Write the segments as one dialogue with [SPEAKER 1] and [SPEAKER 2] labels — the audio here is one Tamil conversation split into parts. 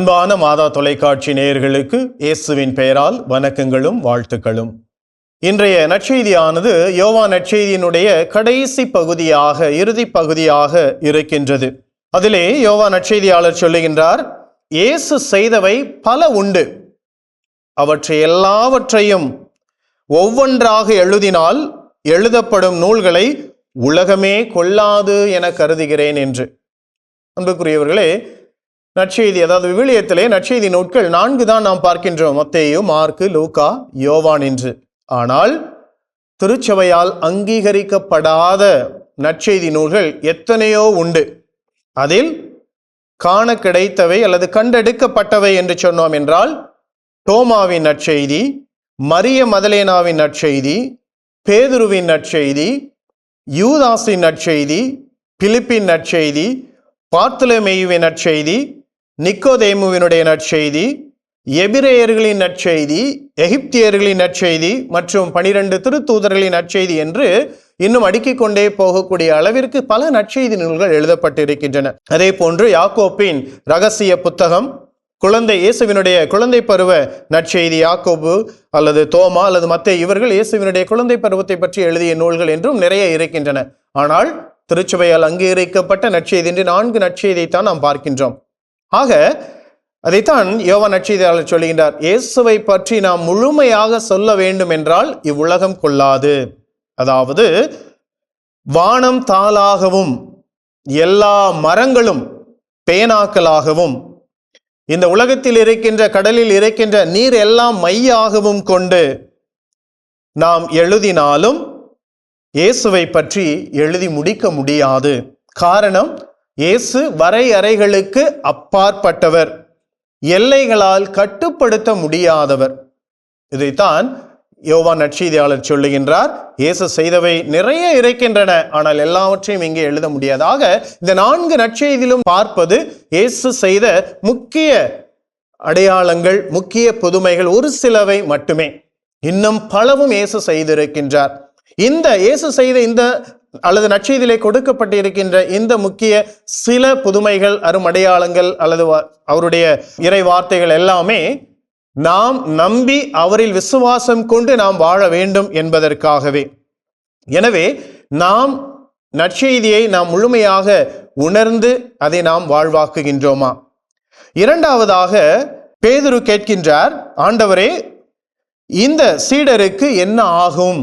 [SPEAKER 1] அன்பான மாதா தொலைக்காட்சி நேயர்களுக்கு இயேசுவின் பெயரால் வணக்கங்களும் வாழ்த்துக்களும். இன்றைய நற்செய்தியானது யோவான் நற்செய்தியினுடைய கடைசி பகுதியாக, இறுதி பகுதியாக இருக்கின்றது. அதிலே யோவான் நற்செய்தியாளர் சொல்லுகின்றார், இயேசு செய்தவை பல உண்டு, அவற்றை எல்லாவற்றையும் ஒவ்வொன்றாக எழுதினால் எழுதப்படும் நூல்களை உலகமே கொள்ளாது என கருதுகிறேன் என்று. அன்புக்குரியவர்களே, நற்செய்தி, அதாவது விவிலியத்திலே நற்செய்தி நூட்கள் 4 தான் நாம் பார்க்கின்றோம்: மத்தேயு, மார்க்கு, லூக்கா, யோவான் என்று. ஆனால் திருச்சபையால் அங்கீகரிக்கப்படாத நற்செய்தி நூல்கள் எத்தனையோ உண்டு. அதில் காண கிடைத்தவை அல்லது கண்டெடுக்கப்பட்டவை என்று சொன்னோம் என்றால் தோமாவின் நற்செய்தி, மரிய மதலேனாவின் நற்செய்தி, பேதுருவின் நற்செய்தி, யூதாசின் நற்செய்தி, பிலிப்பின் நற்செய்தி, பார்த்தலமேயுவின் நற்செய்தி, நிக்கோதேமுவினுடைய நற்செய்தி, எபிரேயர்களின் நற்செய்தி, எகிப்தியர்களின் நற்செய்தி மற்றும் 12 திருத்தூதர்களின் நற்செய்தி என்று இன்னும் அடுக்கிக் கொண்டே போகக்கூடிய அளவிற்கு பல நற்செய்தி நூல்கள் எழுதப்பட்டிருக்கின்றன. அதே போன்று யாக்கோப்பின் இரகசிய புத்தகம், குழந்தை இயேசுவினுடைய குழந்தை பருவ நற்செய்தி, யாக்கோபு அல்லது தோமா அல்லது மத்தேயு இவர்கள் இயேசுவினுடைய குழந்தை பருவத்தை பற்றி எழுதிய நூல்கள் என்றும் நிறைய இருக்கின்றன. ஆனால் திருச்சபையால் அங்கீகரிக்கப்பட்ட நற்செய்தி என்று 4 நற்செய்தியைத்தான் நாம் பார்க்கின்றோம். ஆக அதைத்தான் யோவான் நற்செய்தியாளர் சொல்லுகின்றார், இயேசுவை பற்றி நாம் முழுமையாக சொல்ல வேண்டும் என்றால் இவ்வுலகம் கொள்ளாது. அதாவது வானம் தாளாகவும் எல்லா மரங்களும் பேனாக்களாகவும் இந்த உலகத்தில் இருக்கின்ற கடலில் இருக்கின்ற நீர் எல்லாம் மையாகவும் கொண்டு நாம் எழுதினாலும் இயேசுவை பற்றி எழுதி முடிக்க முடியாது. காரணம், இயேசு வரையறைகளுக்கு அப்பாற்பட்டவர், எல்லைகளால் கட்டுப்படுத்த முடியாதவர். இதைத்தான் யோவான் நற்செய்தியாளர் சொல்லுகின்றார், இயேசு செய்தவை நிறைய இருக்கின்றன, ஆனால் எல்லாவற்றையும் இங்கே எழுத முடியாது. ஆக இந்த 4 நற்செய்தியிலும் பார்ப்பது இயேசு செய்த முக்கிய அடையாளங்கள், முக்கிய புதுமைகள், ஒரு சிலவை மட்டுமே. இன்னும் பலவும் இயேசு செய்திருக்கின்றார். இந்த இயேசு செய்த இந்த அல்லது நற்செய்தியிலே கொடுக்கப்பட்டிருக்கின்ற இந்த முக்கிய சில புதுமைகள், அருமடையாளங்கள் அல்லது அவருடைய இறை வார்த்தைகள் எல்லாமே நாம் நம்பி அவரில் விசுவாசம் கொண்டு நாம் வாழ வேண்டும் என்பதற்காகவே. எனவே நாம் நற்செய்தியை நாம் முழுமையாக உணர்ந்து அதை நாம் வாழ்வாக்குகின்றோமா? இரண்டாவதாக பேதுரு கேட்கின்றார், ஆண்டவரே, இந்த சீடருக்கு என்ன ஆகும்?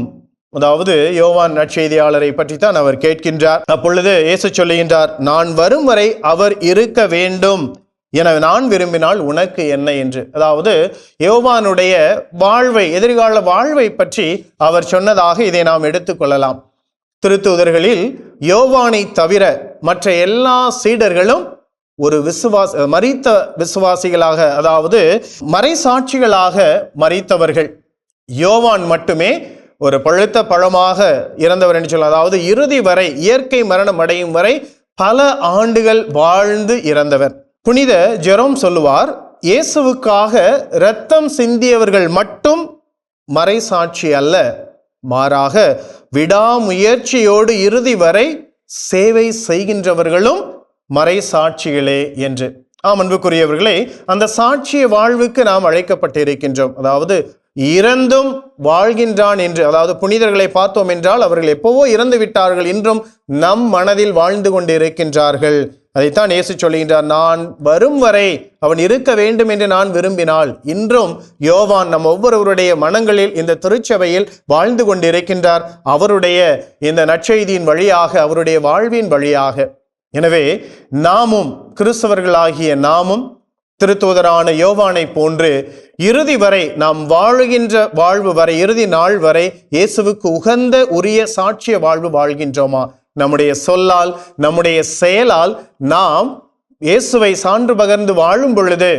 [SPEAKER 1] அதாவது யோவான் நற்செய்தியாளரை பற்றி தான் அவர் கேட்கின்றார். அப்பொழுது இயேசு சொல்லுகின்றார், நான் வரும் வரை அவர் இருக்க வேண்டும் என நான் விரும்பினால் உனக்கு என்ன என்று. அதாவது யோவானுடைய வாழ்வை, எதிர்கால வாழ்வை பற்றி அவர் சொன்னதாக இதை நாம் எடுத்துக்கொள்ளலாம். திருத்தூதர்களில் யோவானை தவிர மற்ற எல்லா சீடர்களும் ஒரு மரித்த விசுவாசிகளாக, அதாவது மறைசாட்சிகளாக மரித்தவர்கள். யோவான் மட்டுமே ஒரு பழுத்த பழமாக இறந்தவர் என்று சொல்லலாம். அதாவது இறுதி வரை, இயற்கை மரணம் அடையும் வரை பல ஆண்டுகள் வாழ்ந்து இறந்தவர். புனித ஜெரோம் சொல்லுவார், இயேசுவுக்காக இரத்தம் சிந்தியவர்கள் மட்டும் மறைசாட்சி அல்ல, மாறாக விடாமுயற்சியோடு இறுதி வரை சேவை செய்கின்றவர்களும் மறைசாட்சிகளே என்று. அன்புக்குரியவர்களே, அந்த சாட்சிய வாழ்வுக்கு நாம் அழைக்கப்பட்டிருக்கின்றோம். அதாவது இறந்தும் வாழ்கின்றான் என்று. அதாவது புனிதர்களை பார்த்தோம் என்றால் அவர்கள் எப்போவோ இறந்து விட்டார்கள், இன்றும் நம் மனதில் வாழ்ந்து கொண்டு இருக்கின்றார்கள். அதைத்தான் இயேசு சொல்லுகின்றார், நான் வரும் வரை அவன் இருக்க வேண்டும் என்று நான் விரும்பினால். இன்றும் யோவான் நம் ஒவ்வொருவருடைய மனங்களில், இந்த திருச்சபையில் வாழ்ந்து கொண்டு இருக்கின்றார், அவருடைய இந்த நற்செய்தியின் வழியாக, அவருடைய வாழ்வின் வழியாக. எனவே நாமும், கிறிஸ்தவர்களாகிய நாமும் திருத்தூதரான யோவானை போன்று இறுதி வரை நாம் வாழுகின்ற வாழ்வு வரை, இறுதி நாள் வரை இயேசுவுக்கு உகந்த உரிய சாட்சிய வாழ்வு வாழ்கின்றோமா? நம்முடைய சொல்லால், நம்முடைய செயலால் நாம் இயேசுவை சான்று பகர்ந்து வாழும் பொழுது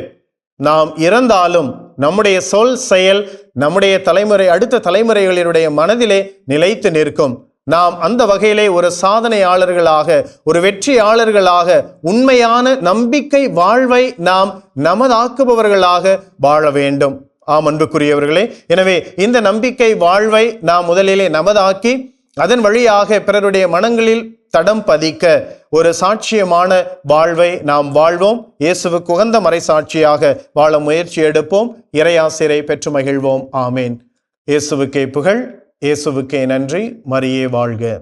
[SPEAKER 1] நாம் இறந்தாலும் நம்முடைய சொல், செயல் நம்முடைய அடுத்த தலைமுறைகளினுடைய மனதிலே நிலைத்து நிற்கும். நாம் அந்த வகையிலே ஒரு சாதனையாளர்களாக, ஒரு வெற்றியாளர்களாக, உண்மையான நம்பிக்கை வாழ்வை நாம் நமதாக்குபவர்களாக வாழ வேண்டும். அன்புக்குரியவர்களே, எனவே இந்த நம்பிக்கை வாழ்வை நாம் முதலிலே நமதாக்கி அதன் வழியாக பிறருடைய மனங்களில் தடம் பதிக்க ஒரு சாட்சியமான வாழ்வை நாம் வாழ்வோம். இயேசுவுக்கு உகந்த மறைசாட்சியாக வாழ முயற்சி எடுப்போம். இறையாசிரை பெற்று மகிழ்வோம். ஆமேன். இயேசுவுக்கே புகழ். இயேசுவுக்கே நன்றி. மரியே வாழ்க.